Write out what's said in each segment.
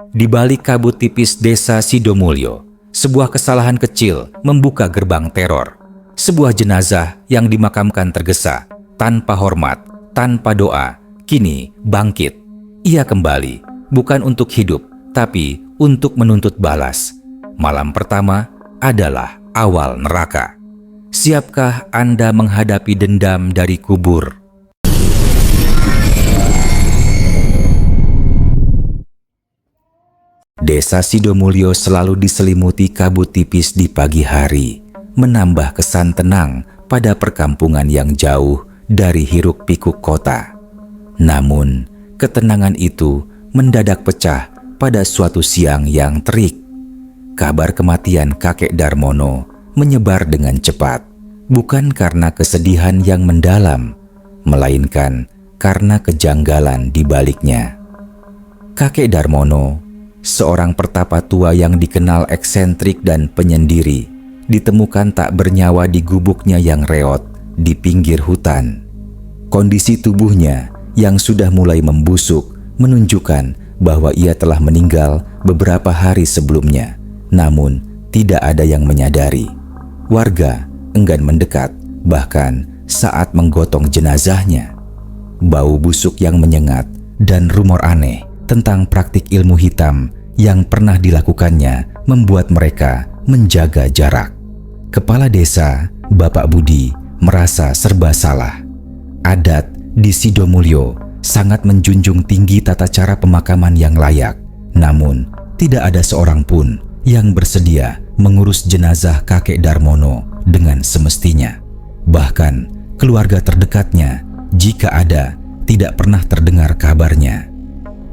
Di balik kabut tipis desa Sidomulyo, sebuah kesalahan kecil membuka gerbang teror. Sebuah jenazah yang dimakamkan tergesa, tanpa hormat, tanpa doa, kini bangkit. Ia kembali, bukan untuk hidup, tapi untuk menuntut balas. Malam pertama adalah awal neraka. Siapkah Anda menghadapi dendam dari kubur? Desa Sidomulyo selalu diselimuti kabut tipis di pagi hari, menambah kesan tenang pada perkampungan yang jauh dari hiruk-pikuk kota. Namun, ketenangan itu mendadak pecah pada suatu siang yang terik. Kabar kematian kakek Darmono menyebar dengan cepat, bukan karena kesedihan yang mendalam, melainkan karena kejanggalan di baliknya. Kakek Darmono, seorang pertapa tua yang dikenal eksentrik dan penyendiri, ditemukan tak bernyawa di gubuknya yang reot di pinggir hutan. Kondisi tubuhnya yang sudah mulai membusuk menunjukkan bahwa ia telah meninggal beberapa hari sebelumnya, namun tidak ada yang menyadari. Warga enggan mendekat, bahkan saat menggotong jenazahnya. Bau busuk yang menyengat dan rumor aneh tentang praktik ilmu hitam yang pernah dilakukannya membuat mereka menjaga jarak. Kepala desa, Bapak Budi, merasa serba salah. Adat di Sidomulyo sangat menjunjung tinggi tata cara pemakaman yang layak, namun tidak ada seorang pun yang bersedia mengurus jenazah kakek Darmono dengan semestinya. Bahkan keluarga terdekatnya, jika ada, tidak pernah terdengar kabarnya.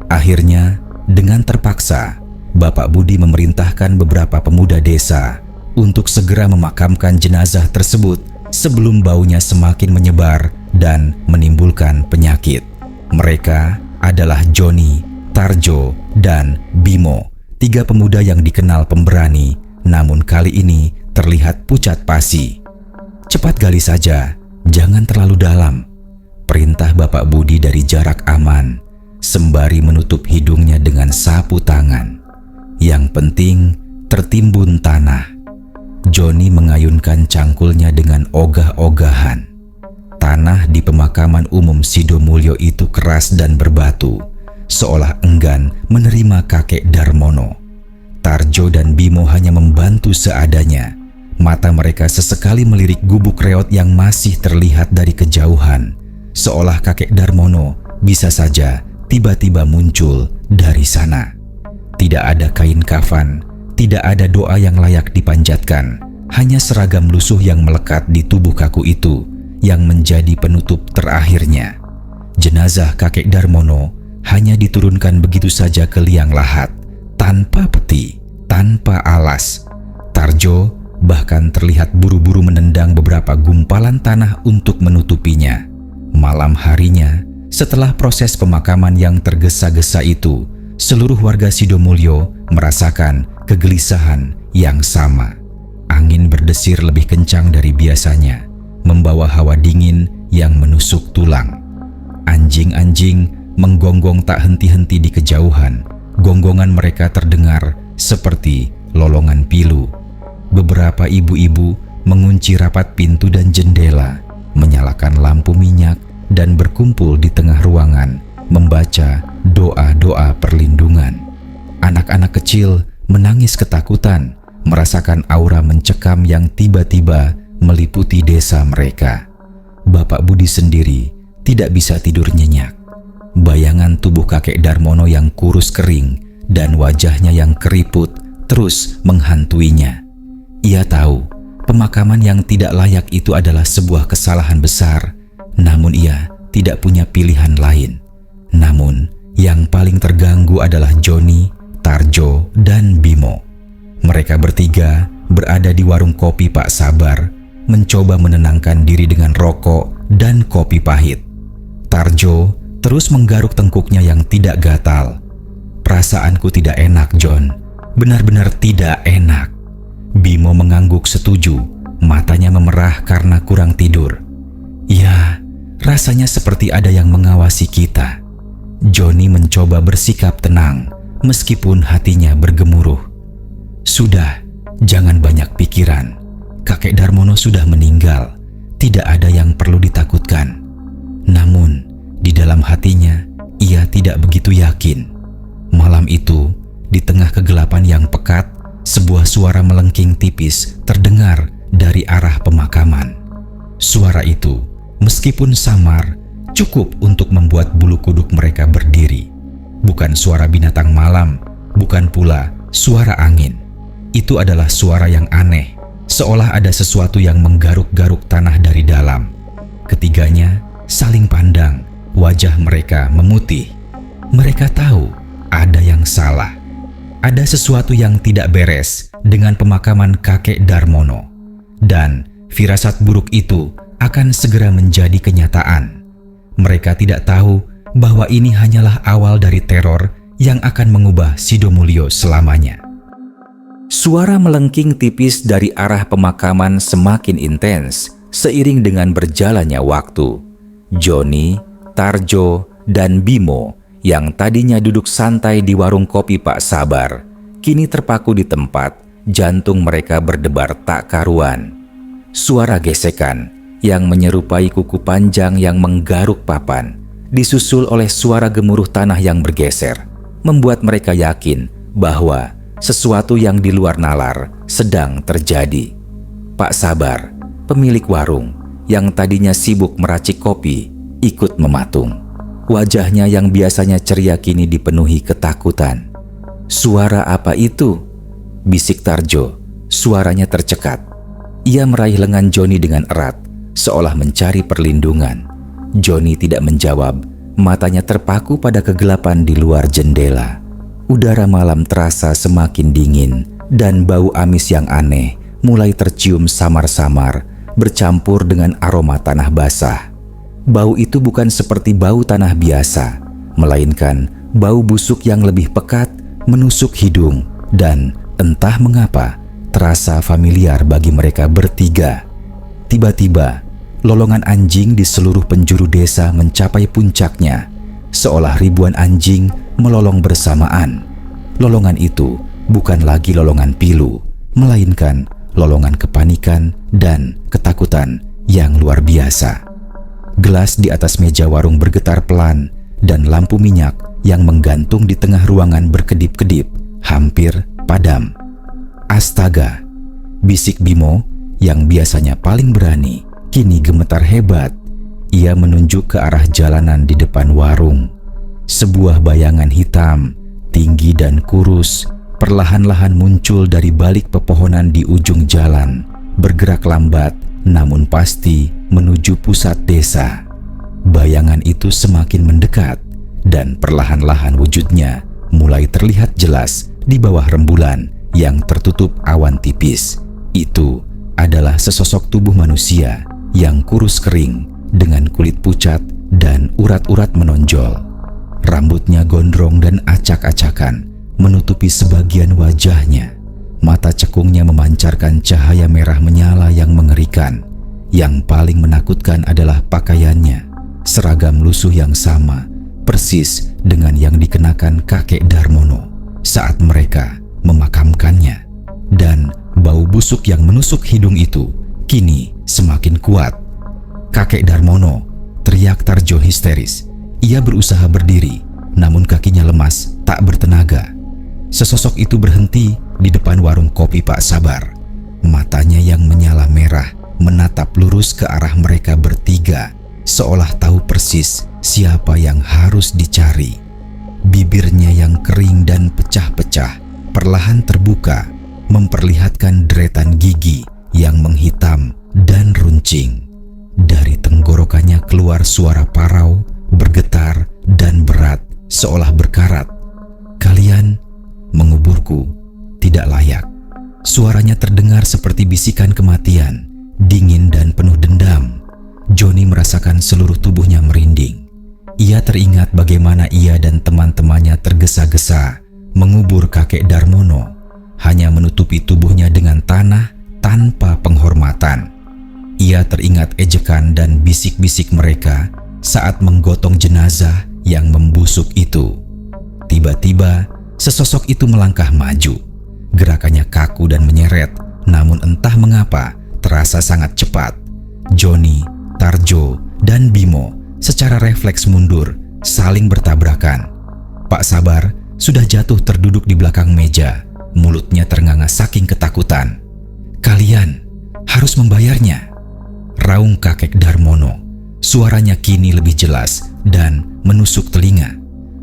Akhirnya, dengan terpaksa, Bapak Budi memerintahkan beberapa pemuda desa untuk segera memakamkan jenazah tersebut sebelum baunya semakin menyebar dan menimbulkan penyakit. Mereka adalah Joni, Tarjo, dan Bimo, tiga pemuda yang dikenal pemberani, namun kali ini terlihat pucat pasi. Cepat gali saja, jangan terlalu dalam, perintah Bapak Budi dari jarak aman, sembari menutup hidungnya dengan sapu tangan. Yang penting tertimbun tanah. Joni mengayunkan cangkulnya dengan ogah-ogahan. Tanah di pemakaman umum Sidomulyo itu keras dan berbatu, seolah enggan menerima kakek Darmono. Tarjo dan Bimo hanya membantu seadanya. Mata mereka sesekali melirik gubuk reot yang masih terlihat dari kejauhan, seolah kakek Darmono bisa saja tiba-tiba muncul dari sana. Tidak ada kain kafan, tidak ada doa yang layak dipanjatkan, hanya seragam lusuh yang melekat di tubuh kaku itu yang menjadi penutup terakhirnya. Jenazah kakek Darmono hanya diturunkan begitu saja ke liang lahat, tanpa peti, tanpa alas. Tarjo bahkan terlihat buru-buru menendang beberapa gumpalan tanah untuk menutupinya. Malam harinya, setelah proses pemakaman yang tergesa-gesa itu, seluruh warga Sidomulyo merasakan kegelisahan yang sama. Angin berdesir lebih kencang dari biasanya, membawa hawa dingin yang menusuk tulang. Anjing-anjing menggonggong tak henti-henti di kejauhan. Gonggongan mereka terdengar seperti lolongan pilu. Beberapa ibu-ibu mengunci rapat pintu dan jendela, menyalakan lampu minyak, dan berkumpul di tengah ruangan membaca doa-doa perlindungan. Anak-anak kecil menangis ketakutan, merasakan aura mencekam yang tiba-tiba meliputi desa mereka. Bapak Budi sendiri tidak bisa tidur nyenyak. Bayangan tubuh kakek Darmono yang kurus kering dan wajahnya yang keriput terus menghantuinya. Ia tahu pemakaman yang tidak layak itu adalah sebuah kesalahan besar, namun ia tidak punya pilihan lain. Namun, yang paling terganggu adalah Joni, Tarjo, dan Bimo. Mereka bertiga berada di warung kopi Pak Sabar, mencoba menenangkan diri dengan rokok dan kopi pahit. Tarjo terus menggaruk tengkuknya yang tidak gatal. Perasaanku tidak enak, John. Benar-benar tidak enak. Bimo mengangguk setuju, matanya memerah karena kurang tidur. Ya, rasanya seperti ada yang mengawasi kita. Joni mencoba bersikap tenang, meskipun hatinya bergemuruh. Sudah, jangan banyak pikiran. Kakek Darmono sudah meninggal. Tidak ada yang perlu ditakutkan. Namun, di dalam hatinya, ia tidak begitu yakin. Malam itu, di tengah kegelapan yang pekat, sebuah suara melengking tipis terdengar dari arah pemakaman. Suara itu, meskipun samar, cukup untuk membuat bulu kuduk mereka berdiri. Bukan suara binatang malam, bukan pula suara angin. Itu adalah suara yang aneh, seolah ada sesuatu yang menggaruk-garuk tanah dari dalam. Ketiganya saling pandang, wajah mereka memutih. Mereka tahu ada yang salah. Ada sesuatu yang tidak beres dengan pemakaman kakek Darmono. Dan firasat buruk itu akan segera menjadi kenyataan. Mereka tidak tahu bahwa ini hanyalah awal dari teror yang akan mengubah Sidomulyo selamanya. Suara melengking tipis dari arah pemakaman semakin intens seiring dengan berjalannya waktu. Joni, Tarjo, dan Bimo yang tadinya duduk santai di warung kopi Pak Sabar, kini terpaku di tempat, jantung mereka berdebar tak karuan. Suara gesekan yang menyerupai kuku panjang yang menggaruk papan, disusul oleh suara gemuruh tanah yang bergeser, membuat mereka yakin bahwa sesuatu yang di luar nalar sedang terjadi. Pak Sabar, pemilik warung yang tadinya sibuk meracik kopi, ikut mematung. Wajahnya yang biasanya ceria kini dipenuhi ketakutan. "Suara apa itu?" bisik Tarjo. Suaranya tercekat. Ia meraih lengan Joni dengan erat, seolah mencari perlindungan. Joni tidak menjawab, matanya terpaku pada kegelapan di luar jendela. Udara malam terasa semakin dingin dan bau amis yang aneh mulai tercium samar-samar bercampur dengan aroma tanah basah. Bau itu bukan seperti bau tanah biasa, melainkan bau busuk yang lebih pekat menusuk hidung dan entah mengapa terasa familiar bagi mereka bertiga. Tiba-tiba, lolongan anjing di seluruh penjuru desa mencapai puncaknya, seolah ribuan anjing melolong bersamaan. Lolongan itu bukan lagi lolongan pilu, melainkan lolongan kepanikan dan ketakutan yang luar biasa. Gelas di atas meja warung bergetar pelan dan lampu minyak yang menggantung di tengah ruangan berkedip-kedip, hampir padam. "Astaga," bisik Bimo yang biasanya paling berani, kini gemetar hebat. Ia menunjuk ke arah jalanan di depan warung. Sebuah bayangan hitam, tinggi dan kurus, perlahan-lahan muncul dari balik pepohonan di ujung jalan, bergerak lambat namun pasti menuju pusat desa. Bayangan itu semakin mendekat dan perlahan-lahan wujudnya mulai terlihat jelas di bawah rembulan yang tertutup awan tipis. Itu adalah sesosok tubuh manusia yang kurus kering dengan kulit pucat dan urat-urat menonjol. Rambutnya gondrong dan acak-acakan menutupi sebagian wajahnya. Mata cekungnya memancarkan cahaya merah menyala yang mengerikan. Yang paling menakutkan adalah pakaiannya, seragam lusuh yang sama, persis dengan yang dikenakan kakek Darmono saat mereka memakamkannya. Dan bau busuk yang menusuk hidung itu kini semakin kuat. "Kakek Darmono!" teriak Tarjo histeris. Ia berusaha berdiri, namun kakinya lemas, tak bertenaga. Sesosok itu berhenti di depan warung kopi Pak Sabar. Matanya yang menyala merah menatap lurus ke arah mereka bertiga, seolah tahu persis siapa yang harus dicari. Bibirnya yang kering dan pecah-pecah perlahan terbuka, memperlihatkan deretan gigi yang menghitam dan runcing. Dari tenggorokannya keluar suara parau, bergetar dan berat, seolah berkarat. "Kalian menguburku tidak layak." Suaranya terdengar seperti bisikan kematian, dingin dan penuh dendam. Joni merasakan seluruh tubuhnya merinding. Ia teringat bagaimana ia dan teman-temannya tergesa-gesa mengubur kakek Darmono, hanya menutupi tubuhnya dengan tanah tanpa penghormatan. Ia teringat ejekan dan bisik-bisik mereka saat menggotong jenazah yang membusuk itu. Tiba-tiba, Sesosok itu melangkah maju. Gerakannya kaku dan menyeret, namun entah mengapa terasa sangat cepat. Johnny, Tarjo, dan Bimo secara refleks mundur, saling bertabrakan. Pak Sabar sudah jatuh terduduk di belakang meja, mulutnya ternganga saking ketakutan. "Kalian harus membayarnya," raung kakek Darmono. Suaranya kini lebih jelas dan menusuk telinga.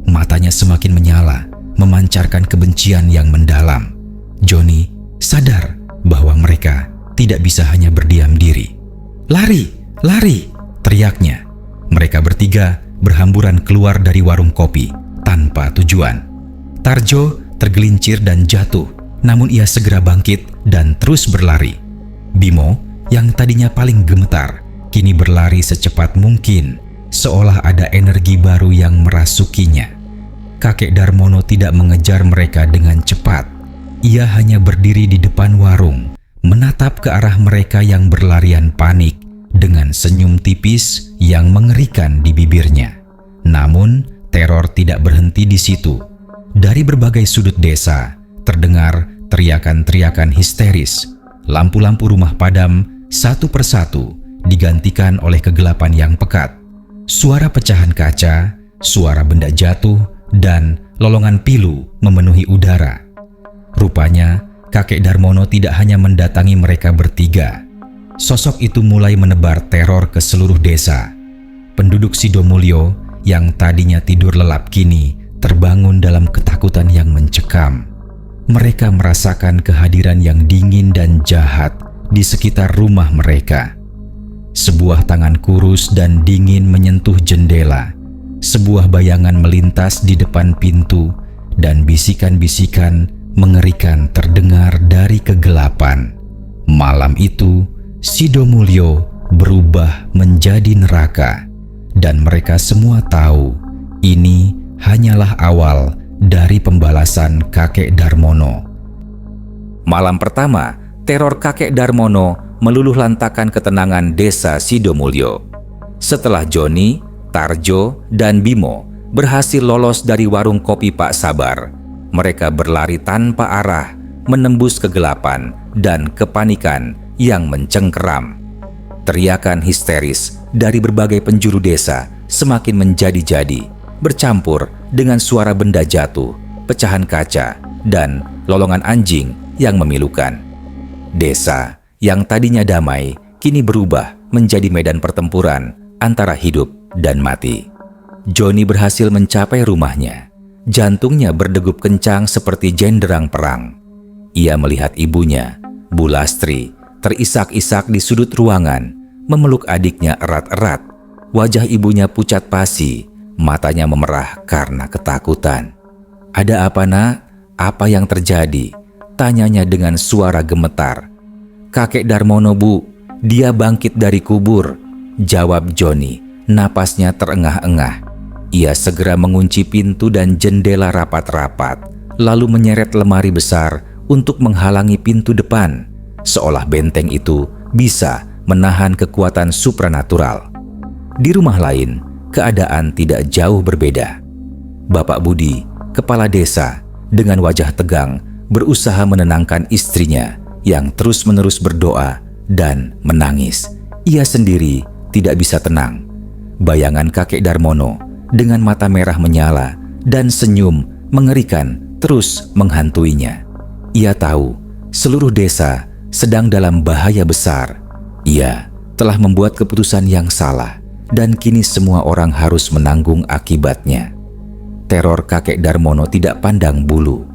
Matanya semakin menyala, memancarkan kebencian yang mendalam. Johnny sadar bahwa mereka tidak bisa hanya berdiam diri. "Lari, lari!" teriaknya. Mereka bertiga berhamburan keluar dari warung kopi tanpa tujuan. Tarjo tergelincir dan jatuh, namun ia segera bangkit dan terus berlari. Bimo yang tadinya paling gemetar kini berlari secepat mungkin, seolah ada energi baru yang merasukinya. Kakek Darmono tidak mengejar mereka dengan cepat. Ia hanya berdiri di depan warung, menatap ke arah mereka yang berlarian panik dengan senyum tipis yang mengerikan di bibirnya. Namun, teror tidak berhenti di situ. Dari berbagai sudut desa, terdengar teriakan-teriakan histeris. Lampu-lampu rumah padam satu persatu digantikan oleh kegelapan yang pekat. Suara pecahan kaca, suara benda jatuh, dan lolongan pilu memenuhi udara. Rupanya, kakek Darmono tidak hanya mendatangi mereka bertiga. Sosok itu mulai menebar teror ke seluruh desa. Penduduk Sidomulyo yang tadinya tidur lelap kini terbangun dalam ketakutan yang mencekam. Mereka merasakan kehadiran yang dingin dan jahat di sekitar rumah mereka. Sebuah tangan kurus dan dingin menyentuh jendela. Sebuah bayangan melintas di depan pintu dan bisikan-bisikan mengerikan terdengar dari kegelapan. Malam itu, Sidomulyo berubah menjadi neraka, dan mereka semua tahu ini hanyalah awal dari pembalasan kakek Darmono. Malam pertama, teror kakek Darmono meluluh lantakan ketenangan desa Sidomulyo. Setelah Johnny, Tarjo, dan Bimo berhasil lolos dari warung kopi Pak Sabar, mereka berlari tanpa arah, menembus kegelapan dan kepanikan yang mencengkeram. Teriakan histeris dari berbagai penjuru desa semakin menjadi-jadi, bercampur dengan suara benda jatuh, pecahan kaca, dan lolongan anjing yang memilukan. Desa yang tadinya damai kini berubah menjadi medan pertempuran antara hidup dan mati. Johnny berhasil mencapai rumahnya. Jantungnya berdegup kencang seperti jenderang perang. Ia melihat ibunya, Bu Lastri, terisak-isak di sudut ruangan, memeluk adiknya erat-erat. Wajah ibunya pucat pasi, matanya memerah karena ketakutan. "Ada apa, Nak? Apa yang terjadi?" tanyanya dengan suara gemetar. "Kakek Darmono, Bu. Dia bangkit dari kubur," jawab Johnny, napasnya terengah-engah. Ia segera mengunci pintu dan jendela rapat-rapat, lalu menyeret lemari besar untuk menghalangi pintu depan, seolah benteng itu bisa menahan kekuatan supranatural. Di rumah lain, keadaan tidak jauh berbeda. Bapak Budi, kepala desa, dengan wajah tegang, berusaha menenangkan istrinya yang terus-menerus berdoa dan menangis. Ia sendiri tidak bisa tenang. Bayangan kakek Darmono dengan mata merah menyala dan senyum mengerikan terus menghantuinya. Ia tahu seluruh desa sedang dalam bahaya besar. Ia telah membuat keputusan yang salah dan kini semua orang harus menanggung akibatnya. Teror kakek Darmono tidak pandang bulu.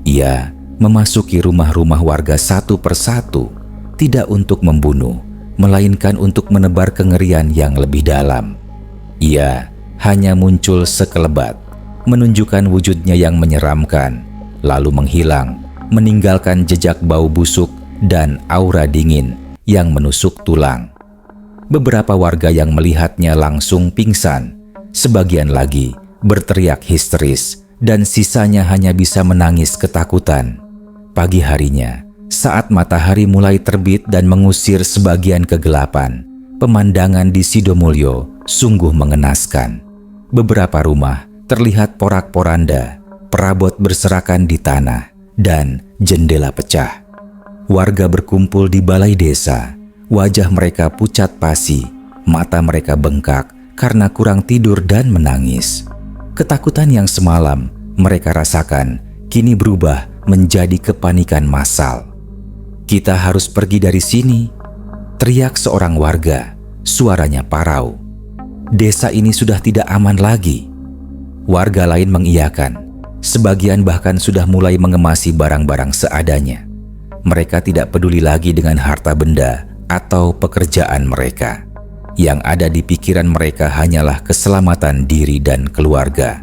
Ia memasuki rumah-rumah warga satu persatu, tidak untuk membunuh, melainkan untuk menebar kengerian yang lebih dalam. Ia hanya muncul sekelebat, menunjukkan wujudnya yang menyeramkan, lalu menghilang, meninggalkan jejak bau busuk dan aura dingin yang menusuk tulang. Beberapa warga yang melihatnya langsung pingsan, sebagian lagi berteriak histeris, dan sisanya hanya bisa menangis ketakutan. Pagi harinya, saat matahari mulai terbit dan mengusir sebagian kegelapan, pemandangan di Sidomulyo sungguh mengenaskan. Beberapa rumah terlihat porak-poranda, perabot berserakan di tanah, dan jendela pecah. Warga berkumpul di balai desa. Wajah mereka pucat pasi, mata mereka bengkak karena kurang tidur dan menangis. Ketakutan yang semalam mereka rasakan kini berubah menjadi kepanikan massal. "Kita harus pergi dari sini," teriak seorang warga, suaranya parau. "Desa ini sudah tidak aman lagi." Warga lain mengiyakan. Sebagian bahkan sudah mulai mengemasi barang-barang seadanya. Mereka tidak peduli lagi dengan harta benda atau pekerjaan mereka. Yang ada di pikiran mereka hanyalah keselamatan diri dan keluarga.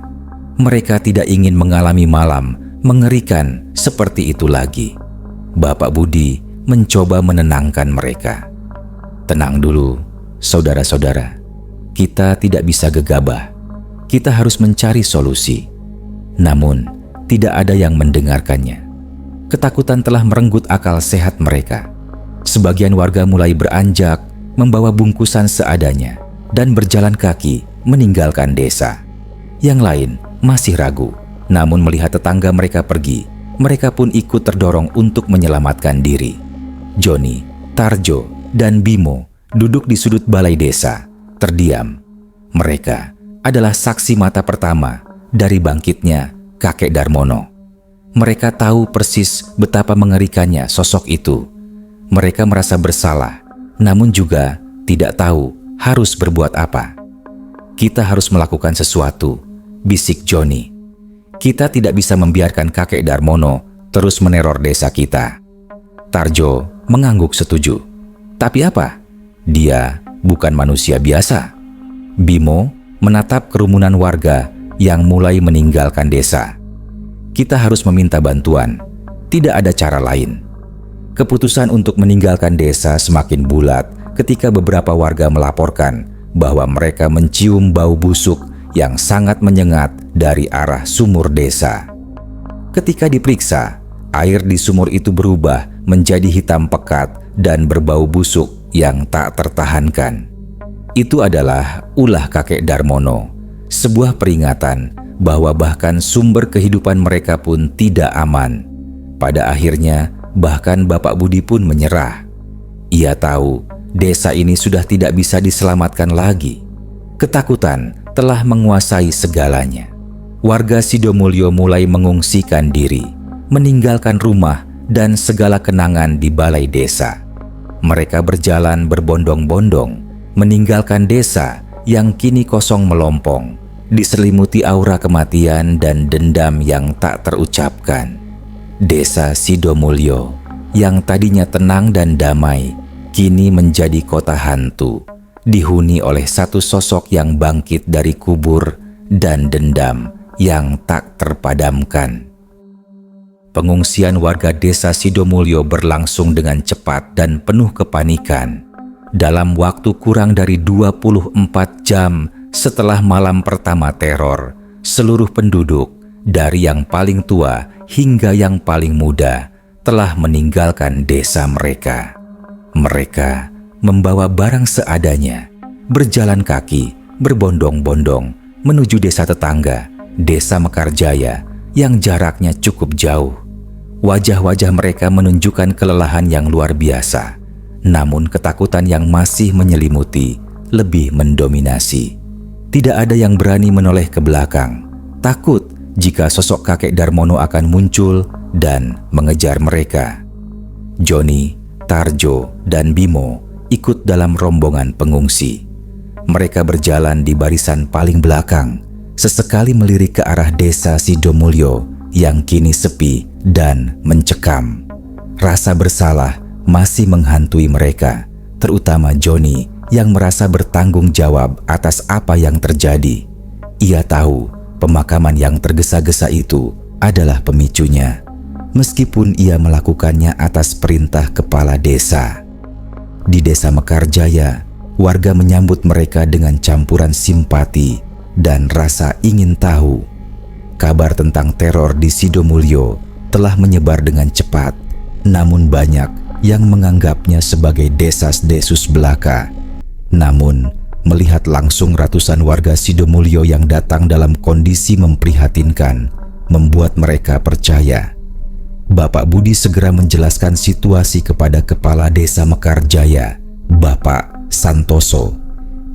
Mereka tidak ingin mengalami malam mengerikan seperti itu lagi. Bapak Budi mencoba menenangkan mereka. "Tenang dulu, saudara-saudara. Kita tidak bisa gegabah. Kita harus mencari solusi." Namun, tidak ada yang mendengarkannya. Ketakutan telah merenggut akal sehat mereka. Sebagian warga mulai beranjak, membawa bungkusan seadanya, dan berjalan kaki meninggalkan desa. Yang lain masih ragu, namun melihat tetangga mereka pergi, mereka pun ikut terdorong untuk menyelamatkan diri. Joni, Tarjo, dan Bimo duduk di sudut balai desa, terdiam. Mereka adalah saksi mata pertama dari bangkitnya kakek Darmono. Mereka tahu persis betapa mengerikannya sosok itu. Mereka merasa bersalah, namun juga tidak tahu harus berbuat apa. "Kita harus melakukan sesuatu," bisik Joni. "Kita tidak bisa membiarkan kakek Darmono terus meneror desa kita." Tarjo mengangguk setuju. "Tapi apa? Dia bukan manusia biasa." Bimo menatap kerumunan warga yang mulai meninggalkan desa. "Kita harus meminta bantuan. Tidak ada cara lain." Keputusan untuk meninggalkan desa semakin bulat ketika beberapa warga melaporkan bahwa mereka mencium bau busuk yang sangat menyengat dari arah sumur desa. Ketika diperiksa, air di sumur itu berubah menjadi hitam pekat dan berbau busuk yang tak tertahankan. Itu adalah ulah kakek Darmono, sebuah peringatan bahwa bahkan sumber kehidupan mereka pun tidak aman. Pada akhirnya, bahkan Bapak Budi pun menyerah. Ia tahu desa ini sudah tidak bisa diselamatkan lagi. Ketakutan telah menguasai segalanya. Warga Sidomulyo mulai mengungsikan diri, meninggalkan rumah dan segala kenangan di balai desa. Mereka berjalan berbondong-bondong, meninggalkan desa yang kini kosong melompong, diselimuti aura kematian dan dendam yang tak terucapkan. Desa Sidomulyo yang tadinya tenang dan damai, kini menjadi kota hantu, dihuni oleh satu sosok yang bangkit dari kubur dan dendam yang tak terpadamkan. Pengungsian warga desa Sidomulyo berlangsung dengan cepat dan penuh kepanikan. Dalam waktu kurang dari 24 jam setelah malam pertama teror, seluruh penduduk dari yang paling tua hingga yang paling muda telah meninggalkan desa mereka. Mereka membawa barang seadanya, berjalan kaki, berbondong-bondong menuju desa tetangga, Desa Mekarjaya, yang jaraknya cukup jauh. Wajah-wajah mereka menunjukkan kelelahan yang luar biasa, namun ketakutan yang masih menyelimuti lebih mendominasi. Tidak ada yang berani menoleh ke belakang, takut jika sosok kakek Darmono akan muncul dan mengejar mereka. Joni, Tarjo, dan Bimo ikut dalam rombongan pengungsi. Mereka berjalan di barisan paling belakang, sesekali melirik ke arah desa Sidomulyo yang kini sepi dan mencekam. Rasa bersalah masih menghantui mereka, terutama Joni yang merasa bertanggung jawab atas apa yang terjadi. Ia tahu pemakaman yang tergesa-gesa itu adalah pemicunya, meskipun ia melakukannya atas perintah kepala desa. Di Desa Mekarjaya, warga menyambut mereka dengan campuran simpati dan rasa ingin tahu. Kabar tentang teror di Sidomulyo telah menyebar dengan cepat, namun banyak yang menganggapnya sebagai desas-desus belaka. Namun, melihat langsung ratusan warga Sidomulyo yang datang dalam kondisi memprihatinkan, membuat mereka percaya. Bapak Budi segera menjelaskan situasi kepada Kepala Desa Mekarjaya, Bapak Santoso.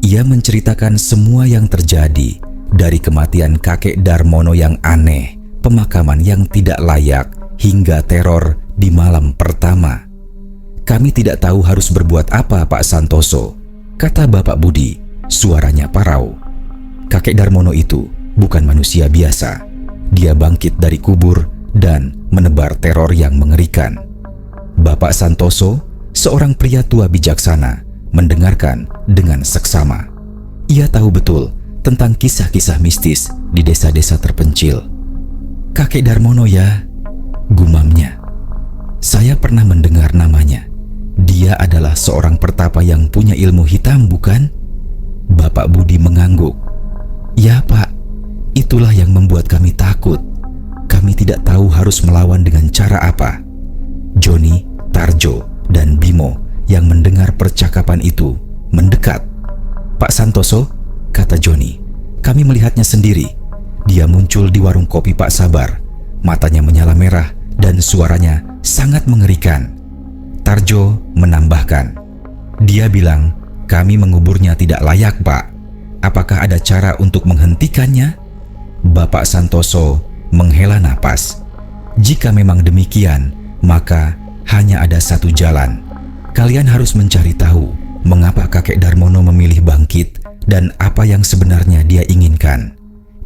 Ia menceritakan semua yang terjadi, dari kematian kakek Darmono yang aneh, pemakaman yang tidak layak, hingga teror di malam pertama. "Kami tidak tahu harus berbuat apa, Pak Santoso," kata Bapak Budi, suaranya parau. "Kakek Darmono itu bukan manusia biasa. Dia bangkit dari kubur dan menebar teror yang mengerikan." Bapak Santoso, seorang pria tua bijaksana, mendengarkan dengan seksama. Ia tahu betul tentang kisah-kisah mistis di desa-desa terpencil. "Kakek Darmono ya," gumamnya. "Saya pernah mendengar namanya. Dia adalah seorang pertapa yang punya ilmu hitam, bukan?" Bapak Budi mengangguk. "Ya, Pak. Itulah yang membuat kami takut. Kami tidak tahu harus melawan dengan cara apa." Joni, Tarjo, dan Bimo yang mendengar percakapan itu mendekat. "Pak Santoso," kata Joni, "kami melihatnya sendiri. Dia muncul di warung kopi Pak Sabar. Matanya menyala merah dan suaranya sangat mengerikan." Tarjo menambahkan, "Dia bilang kami menguburnya tidak layak, Pak. Apakah ada cara untuk menghentikannya?" Bapak Santoso menghela napas. "Jika memang demikian, maka hanya ada satu jalan. Kalian harus mencari tahu mengapa kakek Darmono memilih bangkit dan apa yang sebenarnya dia inginkan.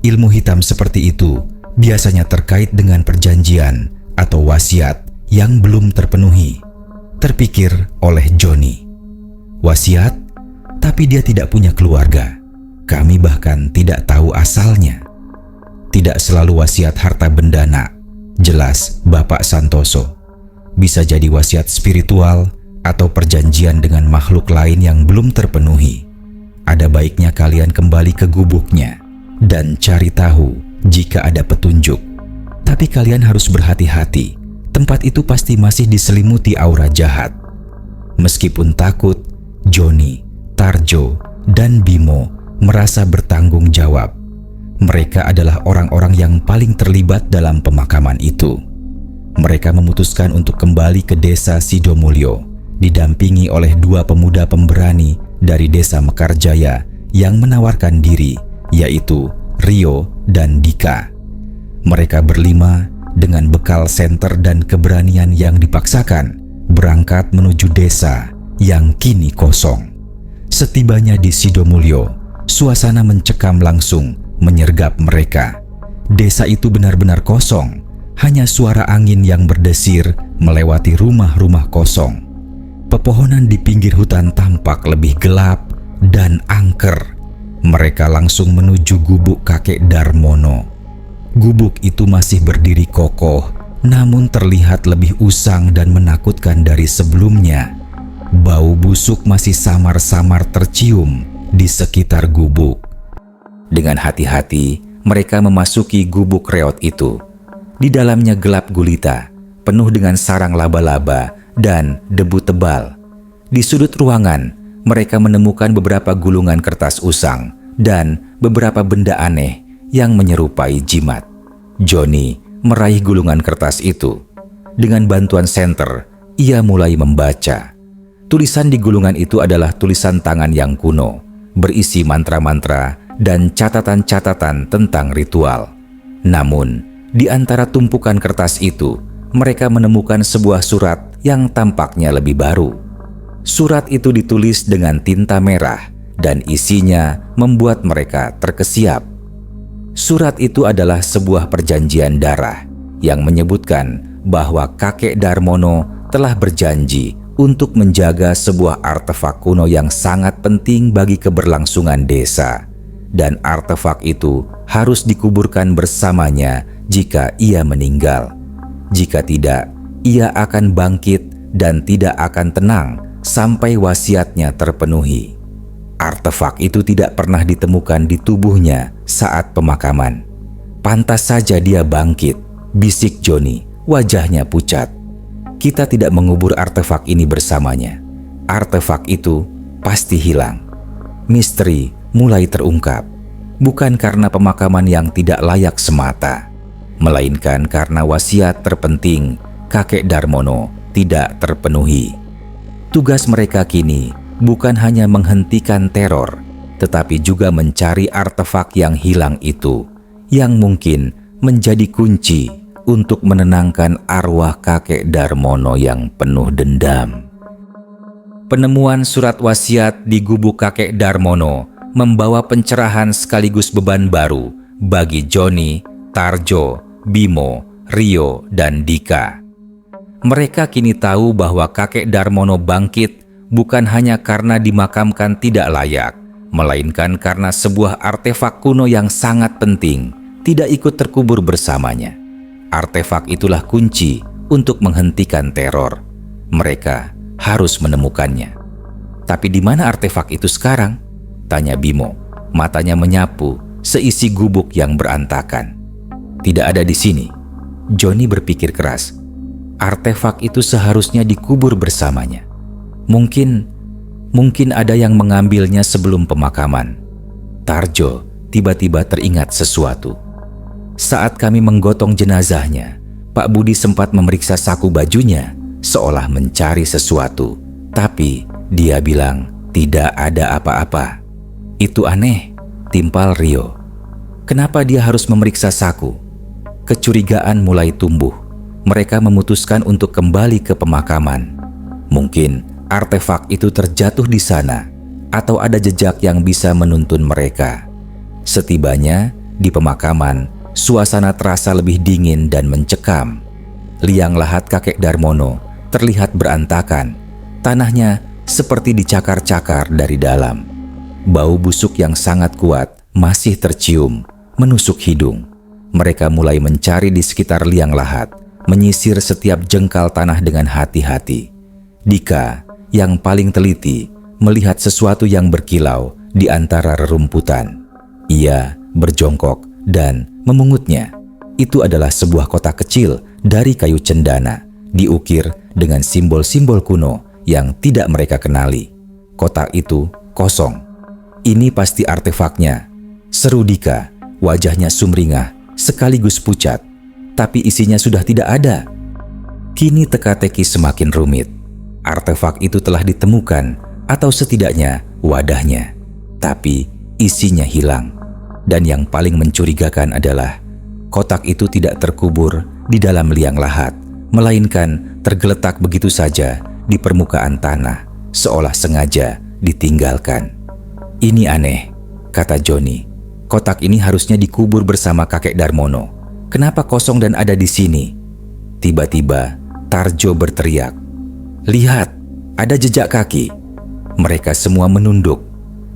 Ilmu hitam seperti itu biasanya terkait dengan perjanjian atau wasiat yang belum terpenuhi," terpikir oleh Joni. "Wasiat? Tapi dia tidak punya keluarga. Kami bahkan tidak tahu asalnya." "Tidak selalu wasiat harta benda, nak," jelas Bapak Santoso. "Bisa jadi wasiat spiritual atau perjanjian dengan makhluk lain yang belum terpenuhi. Ada baiknya kalian kembali ke gubuknya dan cari tahu jika ada petunjuk. Tapi kalian harus berhati-hati. Tempat itu pasti masih diselimuti aura jahat." Meskipun takut, Joni, Tarjo, dan Bimo merasa bertanggung jawab. Mereka adalah orang-orang yang paling terlibat dalam pemakaman itu. Mereka memutuskan untuk kembali ke desa Sidomulyo, didampingi oleh dua pemuda pemberani dari desa Mekarjaya yang menawarkan diri, yaitu Rio dan Dika. Mereka berlima dengan bekal senter dan keberanian yang dipaksakan berangkat menuju desa yang kini kosong. Setibanya di Sidomulyo, suasana mencekam langsung menyergap mereka. Desa itu benar-benar kosong, hanya suara angin yang berdesir melewati rumah-rumah kosong. Pepohonan di pinggir hutan tampak lebih gelap dan angker. Mereka langsung menuju gubuk kakek Darmono. Gubuk itu masih berdiri kokoh, namun terlihat lebih usang dan menakutkan dari sebelumnya. Bau busuk masih samar-samar tercium di sekitar gubuk. Dengan hati-hati, mereka memasuki gubuk reot itu. Di dalamnya gelap gulita, penuh dengan sarang laba-laba dan debu tebal. Di sudut ruangan, mereka menemukan beberapa gulungan kertas usang dan beberapa benda aneh yang menyerupai jimat. Joni meraih gulungan kertas itu. Dengan bantuan senter, ia mulai membaca. Tulisan di gulungan itu adalah tulisan tangan yang kuno, berisi mantra-mantra dan catatan-catatan tentang ritual. Namun, di antara tumpukan kertas itu, mereka menemukan sebuah surat yang tampaknya lebih baru. Surat itu ditulis dengan tinta merah dan isinya membuat mereka terkesiap. Surat itu adalah sebuah perjanjian darah yang menyebutkan bahwa kakek Darmono telah berjanji untuk menjaga sebuah artefak kuno yang sangat penting bagi keberlangsungan desa. Dan artefak itu harus dikuburkan bersamanya jika ia meninggal. Jika tidak, ia akan bangkit dan tidak akan tenang sampai wasiatnya terpenuhi. Artefak itu tidak pernah ditemukan di tubuhnya saat pemakaman. "Pantas saja dia bangkit," bisik Joni, wajahnya pucat. "Kita tidak mengubur artefak ini bersamanya. Artefak itu pasti hilang." Misteri mulai terungkap, bukan karena pemakaman yang tidak layak semata. melainkan karena wasiat terpenting kakek Darmono tidak terpenuhi. Tugas mereka kini bukan hanya menghentikan teror, tetapi juga mencari artefak yang hilang itu, yang mungkin menjadi kunci untuk menenangkan arwah kakek Darmono yang penuh dendam. Penemuan surat wasiat di gubuk kakek Darmono membawa pencerahan sekaligus beban baru bagi Joni, Tarjo, Bimo, Rio, dan Dika. Mereka kini tahu bahwa kakek Darmono bangkit bukan hanya karena dimakamkan tidak layak, melainkan karena sebuah artefak kuno yang sangat penting tidak ikut terkubur bersamanya. Artefak itulah kunci untuk menghentikan teror. Mereka harus menemukannya. Tapi di mana artefak itu sekarang? Tanya Bimo, matanya menyapu seisi gubuk yang berantakan. Tidak ada di sini. Joni berpikir keras. Artefak itu seharusnya dikubur bersamanya. Mungkin ada yang mengambilnya sebelum pemakaman. Tarjo tiba-tiba teringat sesuatu. Saat kami menggotong jenazahnya, Pak Budi sempat memeriksa saku bajunya seolah mencari sesuatu. Tapi dia bilang tidak ada apa-apa. Itu aneh, timpal Rio. Kenapa dia harus memeriksa saku? Kecurigaan mulai tumbuh. Mereka memutuskan untuk kembali ke pemakaman. Mungkin artefak itu terjatuh di sana, atau ada jejak yang bisa menuntun mereka. Setibanya di pemakaman, suasana terasa lebih dingin dan mencekam. Liang lahat kakek Darmono terlihat berantakan. Tanahnya seperti dicakar-cakar dari dalam. Bau busuk yang sangat kuat masih tercium, menusuk hidung. Mereka mulai mencari di sekitar liang lahat, menyisir setiap jengkal tanah dengan hati-hati. Dika, yang paling teliti, melihat sesuatu yang berkilau di antara rerumputan. Ia berjongkok dan memungutnya. Itu adalah sebuah kotak kecil dari kayu cendana, diukir dengan simbol-simbol kuno yang tidak mereka kenali. Kotak itu kosong. Ini pasti artefaknya, seru Dika. Wajahnya sumringah sekaligus pucat, tapi isinya sudah tidak ada. Kini teka-teki semakin rumit. Artefak itu telah ditemukan, atau setidaknya wadahnya, tapi isinya hilang. Dan yang paling mencurigakan adalah kotak itu tidak terkubur di dalam liang lahat, melainkan tergeletak begitu saja di permukaan tanah, seolah sengaja ditinggalkan. Ini aneh, kata Joni. Kotak ini harusnya dikubur bersama kakek Darmono. Kenapa kosong dan ada di sini? Tiba-tiba Tarjo berteriak, "Lihat, ada jejak kaki." Mereka semua menunduk.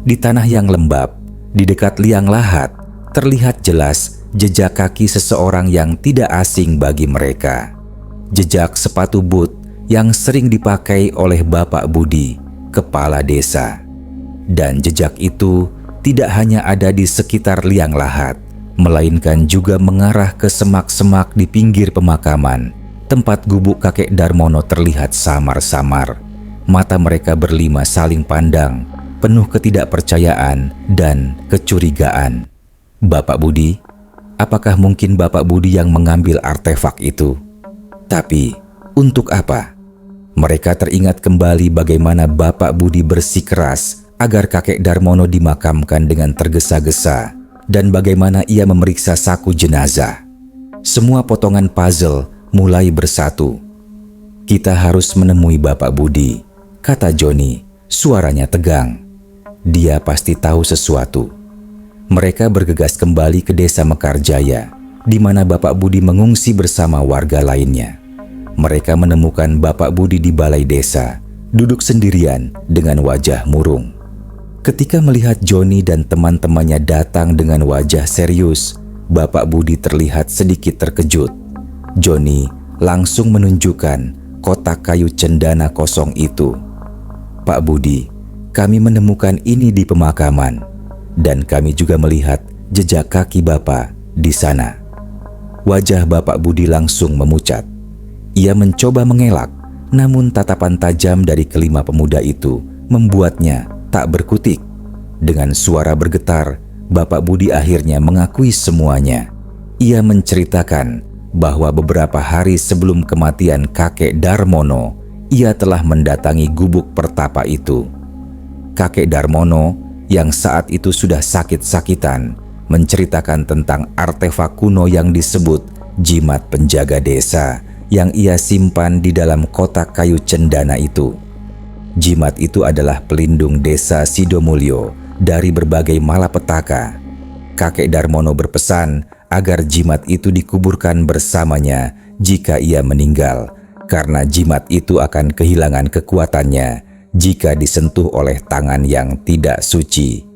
Di tanah yang lembab, di dekat liang lahat, terlihat jelas jejak kaki seseorang yang tidak asing bagi mereka. Jejak sepatu boot yang sering dipakai oleh Bapak Budi, kepala desa. Dan jejak itu tidak hanya ada di sekitar liang lahat, melainkan juga mengarah ke semak-semak di pinggir pemakaman, tempat gubuk kakek Darmono terlihat samar-samar. Mata mereka berlima saling pandang, penuh ketidakpercayaan dan kecurigaan. Bapak Budi, apakah mungkin Bapak Budi yang mengambil artefak itu? Tapi untuk apa? Mereka teringat kembali bagaimana Bapak Budi bersikeras agar kakek Darmono dimakamkan dengan tergesa-gesa dan bagaimana ia memeriksa saku jenazah. Semua potongan puzzle mulai bersatu. Kita harus menemui Bapak Budi, kata Joni, suaranya tegang. Dia pasti tahu sesuatu. Mereka bergegas kembali ke desa Mekarjaya, di mana Bapak Budi mengungsi bersama warga lainnya. Mereka menemukan Bapak Budi di balai desa, duduk sendirian dengan wajah murung. Ketika melihat Joni dan teman-temannya datang dengan wajah serius, Bapak Budi terlihat sedikit terkejut. Joni langsung menunjukkan kotak kayu cendana kosong itu. "Pak Budi, kami menemukan ini di pemakaman, dan kami juga melihat jejak kaki Bapak di sana." Wajah Bapak Budi langsung memucat. Ia mencoba mengelak, namun tatapan tajam dari kelima pemuda itu membuatnya tak berkutik. Dengan suara bergetar, Bapak Budi akhirnya mengakui semuanya. Ia menceritakan bahwa beberapa hari sebelum kematian kakek Darmono, ia telah mendatangi gubuk pertapa itu. Kakek Darmono yang saat itu sudah sakit-sakitan menceritakan tentang artefak kuno yang disebut jimat penjaga desa yang ia simpan di dalam kotak kayu cendana itu. Jimat itu adalah pelindung desa Sidomulyo dari berbagai malapetaka. Kakek Darmono berpesan agar jimat itu dikuburkan bersamanya jika ia meninggal, karena jimat itu akan kehilangan kekuatannya jika disentuh oleh tangan yang tidak suci.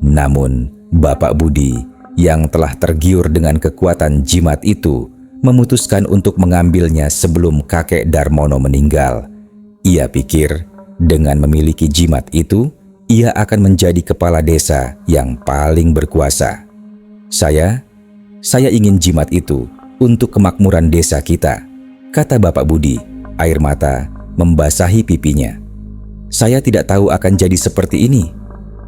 Namun, Bapak Budi yang telah tergiur dengan kekuatan jimat itu memutuskan untuk mengambilnya sebelum kakek Darmono meninggal. Ia pikir dengan memiliki jimat itu, ia akan menjadi kepala desa yang paling berkuasa. Saya ingin jimat itu untuk kemakmuran desa kita, kata Bapak Budi, air mata membasahi pipinya. Saya tidak tahu akan jadi seperti ini.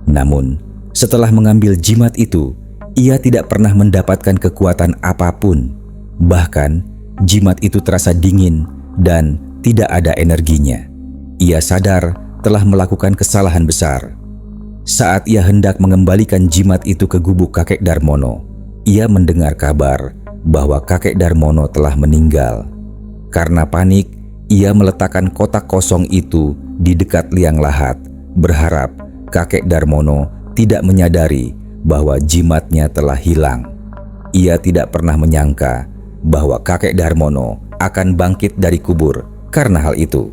Namun, setelah mengambil jimat itu, ia tidak pernah mendapatkan kekuatan apapun. Bahkan, jimat itu terasa dingin dan tidak ada energinya. Ia sadar telah melakukan kesalahan besar. Saat ia hendak mengembalikan jimat itu ke gubuk kakek Darmono, ia mendengar kabar bahwa kakek Darmono telah meninggal. Karena panik, ia meletakkan kotak kosong itu di dekat liang lahat, berharap kakek Darmono tidak menyadari bahwa jimatnya telah hilang. Ia tidak pernah menyangka bahwa kakek Darmono akan bangkit dari kubur karena hal itu.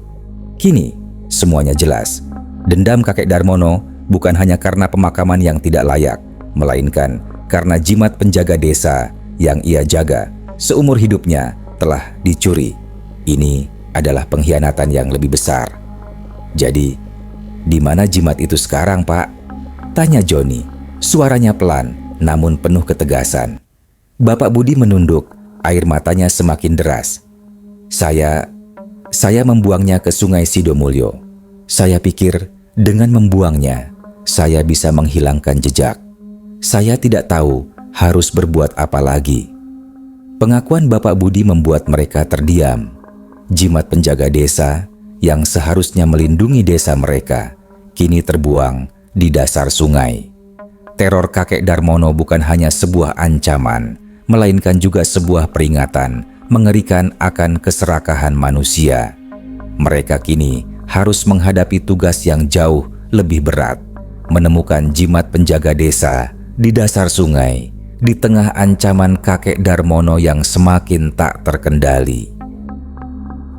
Kini, semuanya jelas. Dendam kakek Darmono bukan hanya karena pemakaman yang tidak layak, melainkan karena jimat penjaga desa yang ia jaga seumur hidupnya telah dicuri. Ini adalah pengkhianatan yang lebih besar. Jadi, di mana jimat itu sekarang, Pak? Tanya Joni, suaranya pelan namun penuh ketegasan. Bapak Budi menunduk, air matanya semakin deras. Saya membuangnya ke Sungai Sidomulyo. Saya pikir dengan membuangnya, saya bisa menghilangkan jejak. Saya tidak tahu harus berbuat apa lagi. Pengakuan Bapak Budi membuat mereka terdiam. Jimat penjaga desa yang seharusnya melindungi desa mereka kini terbuang di dasar sungai. Teror kakek Darmono bukan hanya sebuah ancaman, melainkan juga sebuah peringatan mengerikan akan keserakahan manusia. Mereka kini harus menghadapi tugas yang jauh lebih berat, menemukan jimat penjaga desa di dasar sungai, di tengah ancaman kakek Darmono yang semakin tak terkendali.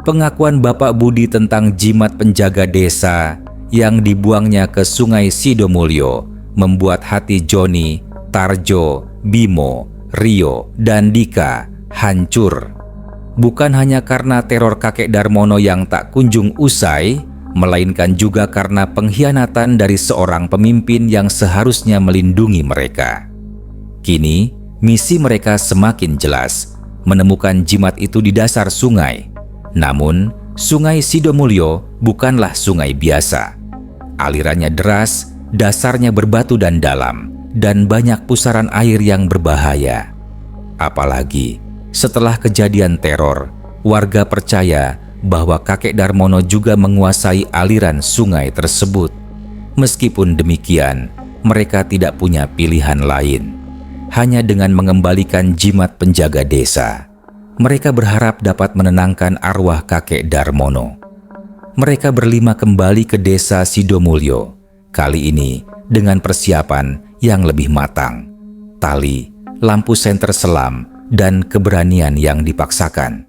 Pengakuan Bapak Budi tentang jimat penjaga desa yang dibuangnya ke Sungai Sidomulyo membuat hati Joni, Tarjo, Bimo, Rio, dan Dika hancur. Bukan hanya karena teror kakek Darmono yang tak kunjung usai, melainkan juga karena pengkhianatan dari seorang pemimpin yang seharusnya melindungi mereka. Kini, misi mereka semakin jelas, menemukan jimat itu di dasar sungai. Namun, Sungai Sidomulyo bukanlah sungai biasa. Alirannya deras, dasarnya berbatu dan dalam, dan banyak pusaran air yang berbahaya. Apalagi, setelah kejadian teror, warga percaya bahwa kakek Darmono juga menguasai aliran sungai tersebut. Meskipun demikian, mereka tidak punya pilihan lain. Hanya dengan mengembalikan jimat penjaga desa, mereka berharap dapat menenangkan arwah kakek Darmono. Mereka berlima kembali ke desa Sidomulyo, kali ini dengan persiapan yang lebih matang. Tali, lampu senter selam, dan keberanian yang dipaksakan.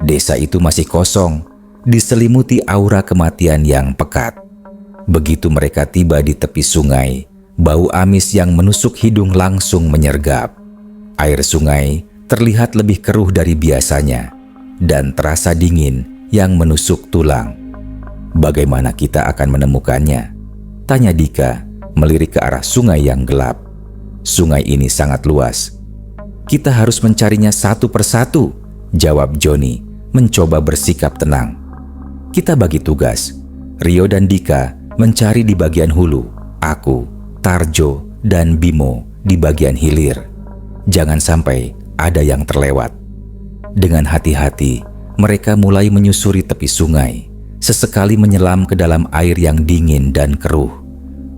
Desa itu masih kosong, diselimuti aura kematian yang pekat. Begitu mereka tiba di tepi sungai, bau amis yang menusuk hidung langsung menyergap. Air sungai terlihat lebih keruh dari biasanya dan terasa dingin yang menusuk tulang. Bagaimana kita akan menemukannya? Tanya Dika, melirik ke arah sungai yang gelap. Sungai ini sangat luas. Kita harus mencarinya satu persatu, jawab Joni, mencoba bersikap tenang. Kita bagi tugas. Rio dan Dika mencari di bagian hulu, aku, Tarjo, dan Bimo di bagian hilir. Jangan sampai ada yang terlewat. Dengan hati-hati, mereka mulai menyusuri tepi sungai, sesekali menyelam ke dalam air yang dingin dan keruh.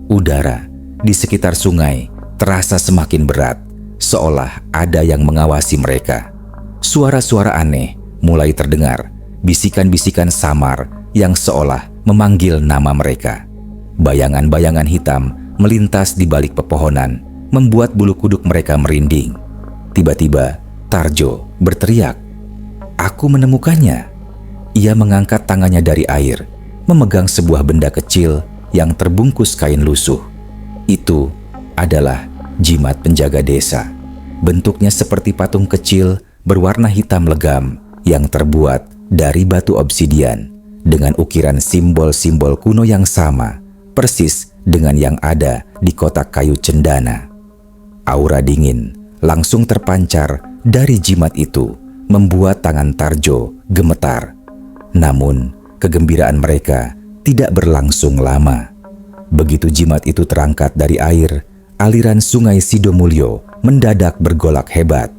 Udara di sekitar sungai terasa semakin berat, seolah ada yang mengawasi mereka. Suara-suara aneh mulai terdengar, bisikan-bisikan samar yang seolah memanggil nama mereka. Bayangan-bayangan hitam melintas di balik pepohonan, membuat bulu kuduk mereka merinding. Tiba-tiba, Tarjo berteriak, "Aku menemukannya!" Ia mengangkat tangannya dari air, memegang sebuah benda kecil yang terbungkus kain lusuh. Itu adalah jimat penjaga desa. Bentuknya seperti patung kecil berwarna hitam legam yang terbuat dari batu obsidian dengan ukiran simbol-simbol kuno yang sama, persis dengan yang ada di kotak kayu cendana. Aura dingin langsung terpancar dari jimat itu, membuat tangan Tarjo gemetar. Namun, kegembiraan mereka tidak berlangsung lama. Begitu jimat itu terangkat dari air, aliran sungai Sidomulyo mendadak bergolak hebat.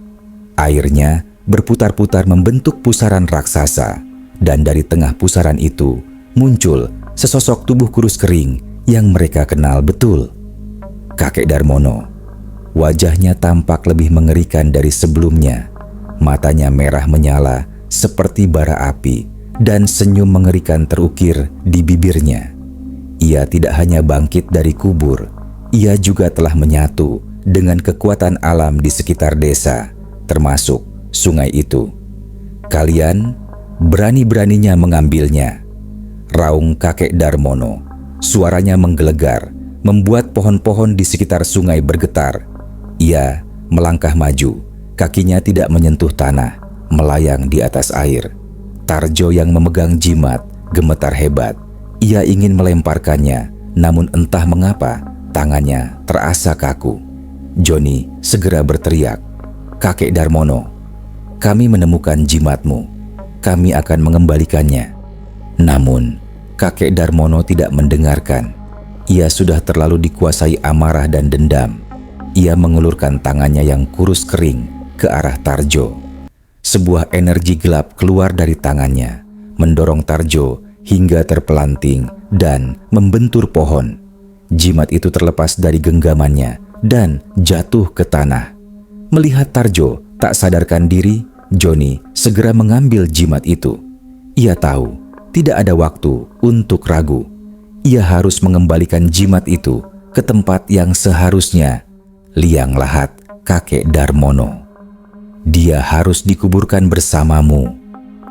Airnya berputar-putar membentuk pusaran raksasa, dan dari tengah pusaran itu muncul sesosok tubuh kurus kering yang mereka kenal betul. Kakek Darmono. Wajahnya tampak lebih mengerikan dari sebelumnya. Matanya merah menyala seperti bara api, dan senyum mengerikan terukir di bibirnya. Ia tidak hanya bangkit dari kubur, ia juga telah menyatu dengan kekuatan alam di sekitar desa, termasuk sungai itu. "Kalian berani-beraninya mengambilnya," raung kakek Darmono. Suaranya menggelegar, membuat pohon-pohon di sekitar sungai bergetar. Ia melangkah maju, kakinya tidak menyentuh tanah, melayang di atas air. Tarjo yang memegang jimat gemetar hebat. Ia ingin melemparkannya, namun entah mengapa tangannya terasa kaku. Joni segera berteriak, "Kakek Darmono, kami menemukan jimatmu. Kami akan mengembalikannya." Namun, kakek Darmono tidak mendengarkan. Ia sudah terlalu dikuasai amarah dan dendam. Ia mengulurkan tangannya yang kurus kering ke arah Tarjo. Sebuah energi gelap keluar dari tangannya, mendorong Tarjo hingga terpelanting dan membentur pohon. Jimat itu terlepas dari genggamannya dan jatuh ke tanah. Melihat Tarjo tak sadarkan diri, Joni segera mengambil jimat itu. Ia tahu tidak ada waktu untuk ragu. Ia harus mengembalikan jimat itu ke tempat yang seharusnya, liang lahat kakek Darmono. "Dia harus dikuburkan bersamamu,"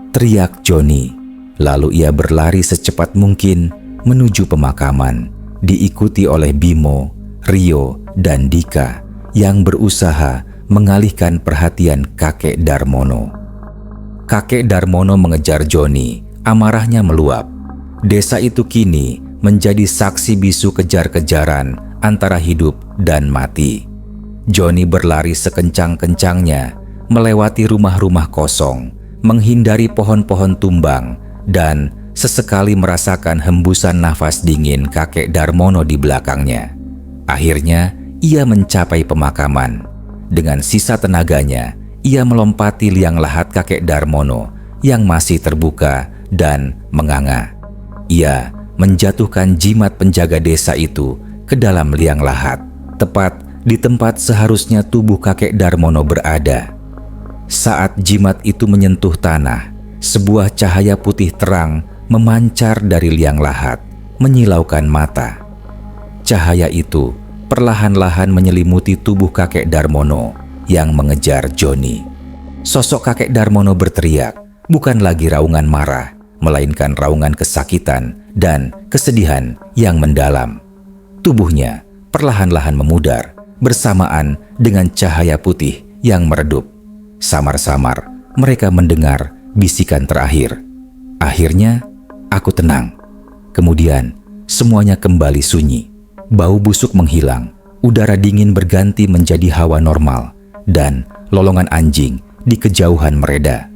teriak Joni. Lalu ia berlari secepat mungkin menuju pemakaman, diikuti oleh Bimo, Rio, dan Dika yang berusaha mengalihkan perhatian kakek Darmono. Kakek Darmono mengejar Joni, amarahnya meluap. Desa itu kini menjadi saksi bisu kejar-kejaran antara hidup dan mati. Joni berlari sekencang-kencangnya, melewati rumah-rumah kosong, menghindari pohon-pohon tumbang, dan sesekali merasakan hembusan nafas dingin kakek Darmono di belakangnya. Akhirnya, ia mencapai pemakaman. Dengan sisa tenaganya, ia melompati liang lahat kakek Darmono yang masih terbuka dan menganga. Ia menjatuhkan jimat penjaga desa itu ke dalam liang lahat, tepat di tempat seharusnya tubuh kakek Darmono berada. Saat jimat itu menyentuh tanah, sebuah cahaya putih terang memancar dari liang lahat, menyilaukan mata. Cahaya itu perlahan-lahan menyelimuti tubuh kakek Darmono yang mengejar Joni. Sosok kakek Darmono berteriak, bukan lagi raungan marah, melainkan raungan kesakitan dan kesedihan yang mendalam. Tubuhnya perlahan-lahan memudar bersamaan dengan cahaya putih yang meredup. Samar-samar mereka mendengar bisikan terakhir. "Akhirnya aku tenang." Kemudian semuanya kembali sunyi. Bau busuk menghilang, udara dingin berganti menjadi hawa normal, dan lolongan anjing di kejauhan mereda.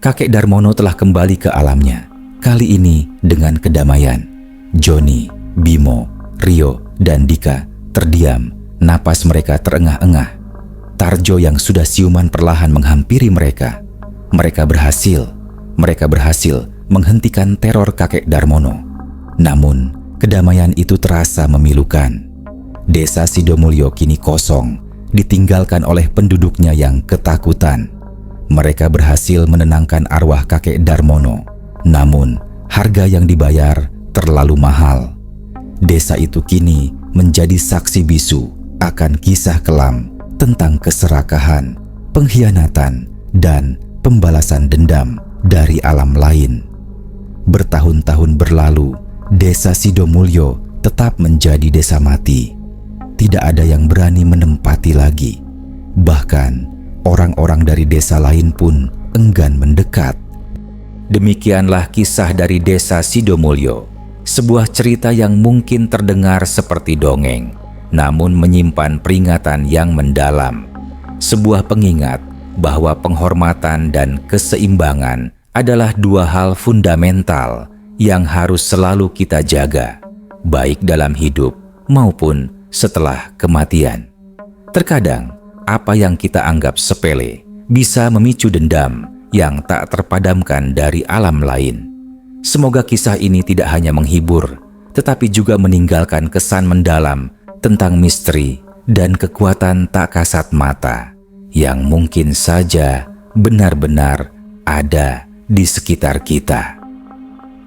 Kakek Darmono telah kembali ke alamnya, kali ini dengan kedamaian. Joni, Bimo, Rio, dan Dika terdiam, napas mereka terengah-engah. Tarjo yang sudah siuman perlahan menghampiri mereka. Mereka berhasil menghentikan teror kakek Darmono. Namun, kedamaian itu terasa memilukan. Desa Sidomulyo kini kosong, ditinggalkan oleh penduduknya yang ketakutan. Mereka berhasil menenangkan arwah kakek Darmono. Namun, harga yang dibayar terlalu mahal. Desa itu kini menjadi saksi bisu akan kisah kelam tentang keserakahan, pengkhianatan, dan pembalasan dendam dari alam lain. Bertahun-tahun berlalu, Desa Sidomulyo tetap menjadi desa mati. Tidak ada yang berani menempati lagi. Bahkan, orang-orang dari desa lain pun enggan mendekat. Demikianlah kisah dari Desa Sidomulyo, sebuah cerita yang mungkin terdengar seperti dongeng, namun menyimpan peringatan yang mendalam. Sebuah pengingat bahwa penghormatan dan keseimbangan adalah dua hal fundamental yang harus selalu kita jaga, baik dalam hidup maupun setelah kematian. Terkadang, apa yang kita anggap sepele bisa memicu dendam yang tak terpadamkan dari alam lain. Semoga kisah ini tidak hanya menghibur, tetapi juga meninggalkan kesan mendalam tentang misteri dan kekuatan tak kasat mata yang mungkin saja benar-benar ada di sekitar kita.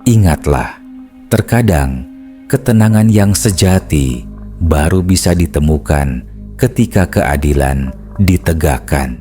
Ingatlah, terkadang ketenangan yang sejati baru bisa ditemukan ketika keadilan ditegakkan.